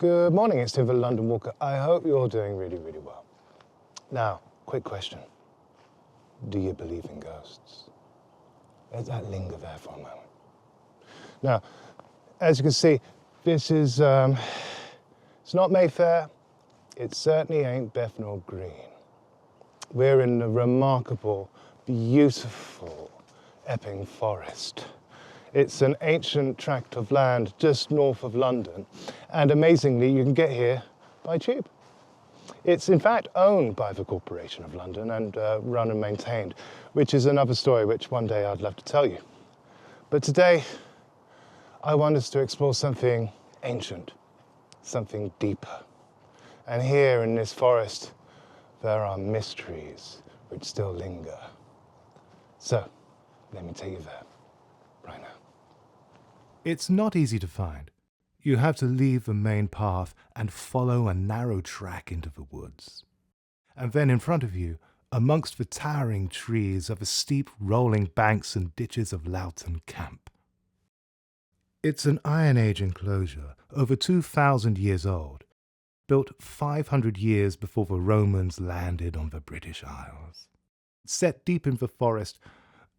Good morning, it's Tim for London Walker. I hope you're doing really, really well. Now, quick question. Do you believe in ghosts? Let that linger there for a moment. Now, as you can see, this is, it's not Mayfair. It certainly ain't Bethnal Green. We're in the remarkable, beautiful Epping Forest. It's an ancient tract of land just north of London, and amazingly, you can get here by tube. It's in fact owned by the Corporation of London and run and maintained, which is another story which one day I'd love to tell you. But today, I want us to explore something ancient, something deeper. And here in this forest, there are mysteries which still linger. So, let me take you there, right now. It's not easy to find. You have to leave the main path and follow a narrow track into the woods. And then in front of you, amongst the towering trees, are the steep rolling banks and ditches of Loughton Camp. It's an Iron Age enclosure, over 2,000 years old, built 500 years before the Romans landed on the British Isles. Set deep in the forest,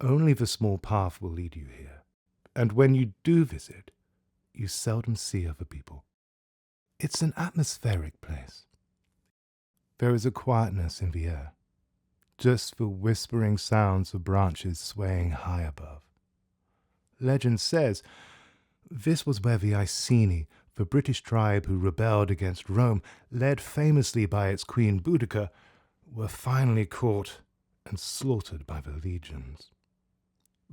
only the small path will lead you here. And when you do visit, you seldom see other people. It's an atmospheric place. There is a quietness in the air, just the whispering sounds of branches swaying high above. Legend says this was where the Iceni, the British tribe who rebelled against Rome, led famously by its Queen Boudica, were finally caught and slaughtered by the legions.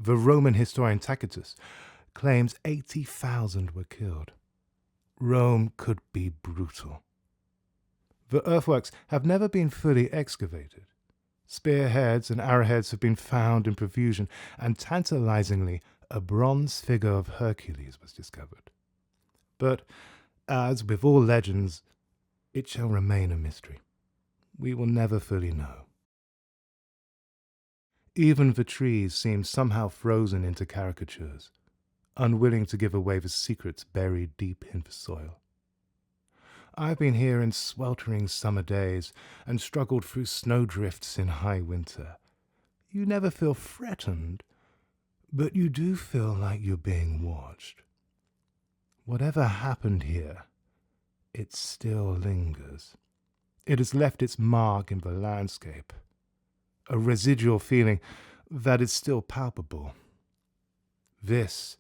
The Roman historian Tacitus claims 80,000 were killed. Rome could be brutal. The earthworks have never been fully excavated. Spearheads and arrowheads have been found in profusion, and tantalizingly, a bronze figure of Hercules was discovered. But, as with all legends, it shall remain a mystery. We will never fully know. Even the trees seem somehow frozen into caricatures, unwilling to give away the secrets buried deep in the soil. I've been here in sweltering summer days and struggled through snowdrifts in high winter. You never feel threatened, but you do feel like you're being watched. Whatever happened here, it still lingers. It has left its mark in the landscape. A residual feeling that is still palpable. This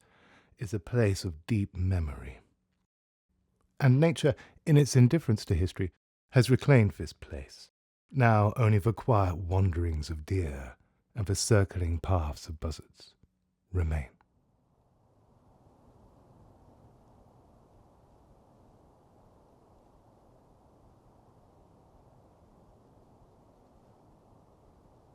is a place of deep memory. And nature, in its indifference to history, has reclaimed this place. Now only the quiet wanderings of deer and the circling paths of buzzards remain.